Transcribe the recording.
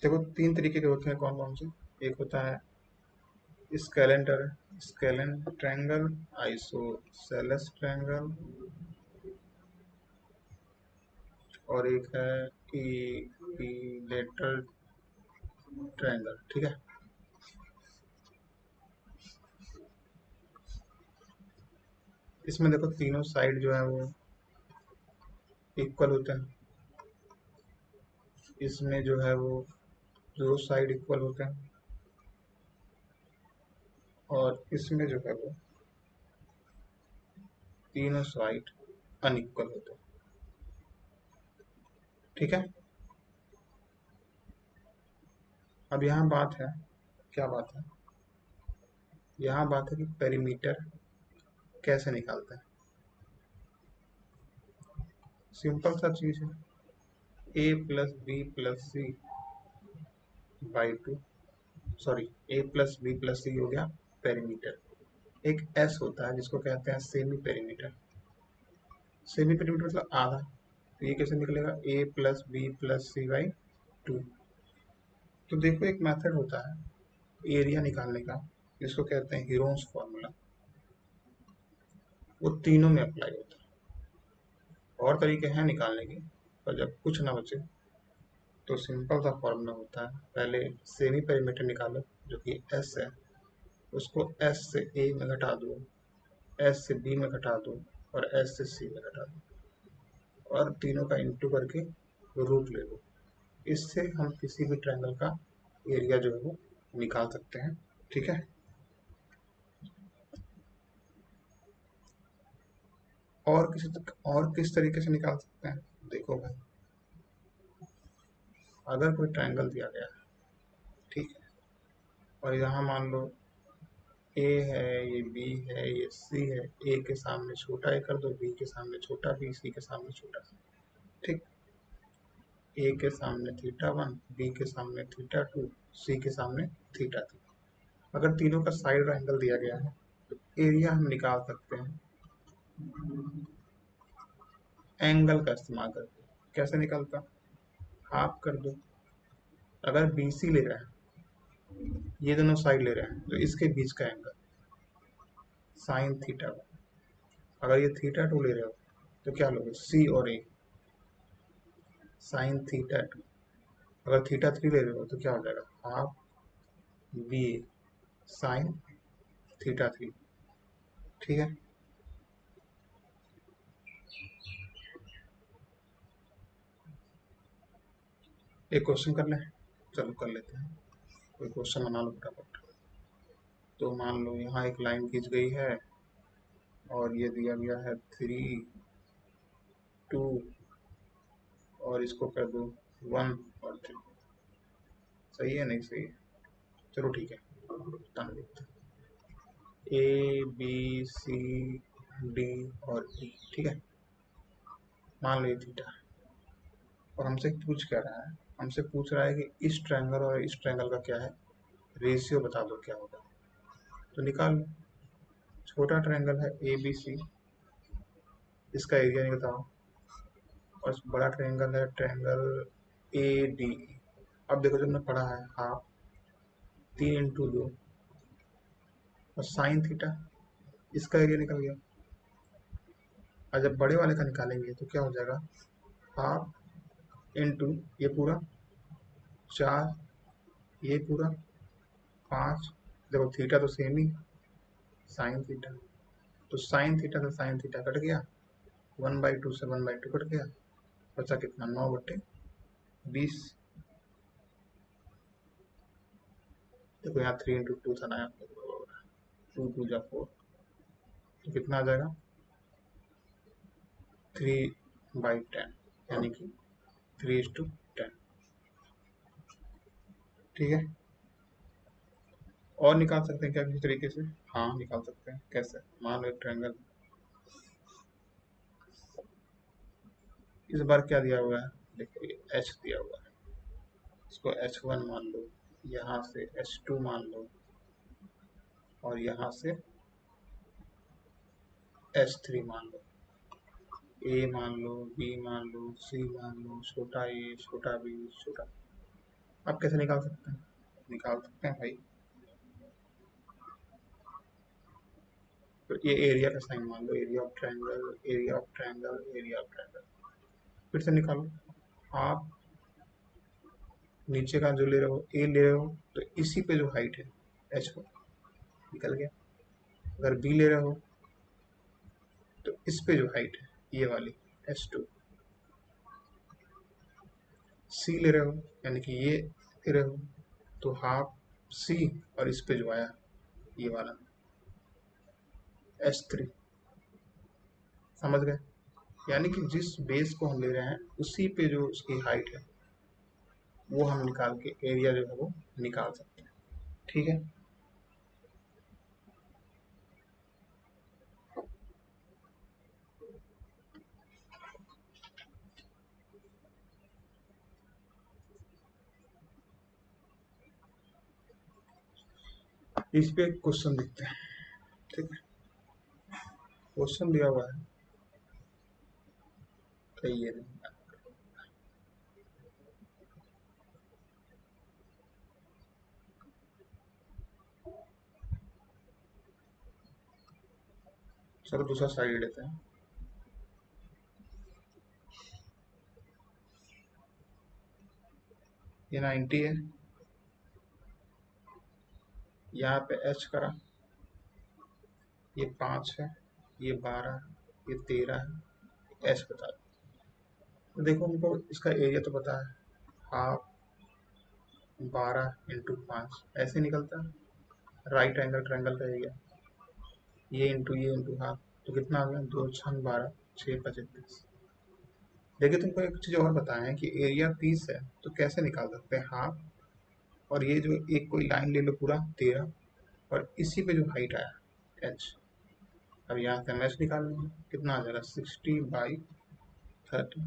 देखो तीन तरीके के होते हैं, कौन कौन से। एक होता है स्केलेंटर स्केलेन ट्रायंगल, आइसोसेलेस ट्रायंगल, और एक है इक्विलेटरल ट्रायंगल। ठीक है। इसमें देखो तीनों साइड जो है वो इक्वल होते हैं। इसमें जो है वो दो साइड इक्वल होते हैं, और इसमें जो है वो तीनों साइड अनइक्वल होते हैं। ठीक है। अब यहाँ बात है, क्या बात है, यहाँ बात है कि पेरीमीटर कैसे निकालते हैं। सिंपल सा चीज है, A plus B plus C by two, sorry A plus B plus C हो गया पेरीमीटर। एक एस होता है जिसको कहते हैं सेमी पेरीमीटर। सेमी पेरीमीटर मतलब आधा। तो ये कैसे निकलेगा, A plus B plus C by two. तो देखो एक मेथड होता है एरिया निकालने का, जिसको कहते हैं हीरोन्स फॉर्मूला। वो तीनों में अप्लाई होता है। और तरीके हैं निकालने के, पर जब कुछ ना बचे तो सिंपल सा फॉर्मूला होता है। पहले सेमी पेरीमीटर निकालो जो कि एस है, उसको एस से ए में घटा दो, एस से बी में घटा दो, और एस से सी में घटा दो, और तीनों का इंटू करके रूट ले लो। इससे हम किसी भी ट्रायंगल का एरिया जो है वो निकाल सकते हैं। ठीक है। और किस तरीके से निकाल सकते हैं, देखो भाई। अगर कोई ट्रायंगल दिया गया है, ठीक है, और यहाँ मान लो ए है, ये बी है, ये सी है। ए के सामने छोटा ए कर दो, बी के सामने छोटा बी, सी के सामने छोटा सी। ठीक। ए के सामने थीटा वन, बी के सामने थीटा टू, सी के सामने थीटा थ्री। अगर तीनों का साइड एंगल दिया गया है तो एरिया हम निकाल सकते हैं एंगल का इस्तेमाल करके। कैसे निकलता, हाफ कर दो। अगर बी सी ले रहे हैं, ये दोनों साइड ले रहे हैं, तो इसके बीच का एंगल साइन थीटा वन। अगर ये थीटा टू ले रहे हो तो क्या लोगे, सी और ए साइन थीटा टू। अगर थीटा थ्री ले रहे हो तो क्या हो जाएगा, हाफ बी ए साइन थीटा थ्री। ठीक है। एक क्वेश्चन कर लें, चलो कर लेते हैं। कोई क्वेश्चन बना लो फटाफट। तो मान लो यहाँ एक लाइन खींच गई है, और ये दिया गया है 3 2, और इसको कर दो 1 और 3। सही है, नहीं सही है, चलो ठीक है, बता देते हैं। ए बी सी डी और ई। ठीक है। मान लो ये थीटा है, और हमसे पूछ क्या रहा है, हमसे पूछ रहा है कि इस ट्रायंगल और इस ट्रायंगल का क्या है रेशियो, बता दो क्या होगा। तो निकाल लो। छोटा ट्रायंगल है ए बी सी, इसका एरिया नहीं बताओ। और बड़ा ट्रायंगल है ट्रायंगल ए डी। अब देखो जो हमने पढ़ा है, हाफ 3 × 2 और साइन थीटा, इसका एरिया निकल गया। और जब बड़े वाले का निकालेंगे तो क्या हो जाएगा, हाफ इंटू ये पूरा 4, ये पूरा 5। देखो थीटा तो सेम ही, साइन थीटा। तो साइन थीटा से साइन थीटा कट गया, 1/2 से 1/2 कट गया, बचा कितना, 9/20। देखो यहाँ 3 × 2 था ना, 2 2 जा 4, तो कितना आ जाएगा 3/10, यानी कि 3:10। ठीक है। और निकाल सकते हैं क्या किसी तरीके से, हाँ निकाल सकते हैं। कैसे, मान लो एक ट्रायंगल, इस बार क्या दिया हुआ है, देखो ये एच दिया हुआ है, इसको H1 मान लो, यहाँ से H2 मान लो, और यहाँ से H3 मान लो। ए मान लो, बी मान लो, सी मान लो, छोटा ए छोटा बी छोटा। आप कैसे निकाल सकते हैं? निकाल सकते हैं भाई। तो ये एरिया का साइन मान लो, area of triangle, area of triangle, area of triangle. फिर से निकालो। आप नीचे का जो ले रहे हो ए ले रहे हो, तो इसी पे जो हाइट है एच को निकल गया। अगर बी ले रहे हो तो इस पे जो हाइट है ये वाली H2, सी ले रहे हो यानी कि ये ले रहे हो तो हाफ सी, और इस पे जो आया ये वाला H3। समझ गए? यानी कि जिस बेस को हम ले रहे हैं उसी पे जो उसकी हाइट है वो हम निकाल के एरिया जो है वो निकाल सकते हैं। ठीक है। इस पे एक क्वेश्चन देखते हैं। ठीक है, क्वेश्चन दिया हुआ है तो ये नहीं। चलो दूसरा साइड लेते हैं। ये 90 है, यहाँ पे H करा, ये 5 है, ये 12 है, ये 13 है, H बता दो। तो देखो हमको इसका एरिया तो पता है, हाफ 12 × 5 ऐसे निकलता है राइट एंगल ट्रायंगल का एरिया। ये इंटू हाफ, तो कितना आ गया? 2 × 6 = 12, 6×5 = 30। देखिए तुमको एक चीज़ और बताएं कि एरिया 30 है तो कैसे निकाल सकते हैं हाफ, और ये जो एक कोई लाइन ले लो पूरा 13, और इसी पे जो हाइट आया एच। अब यहाँ से हम एच निकाल लेंगे, कितना आ जाएगा? 60/30।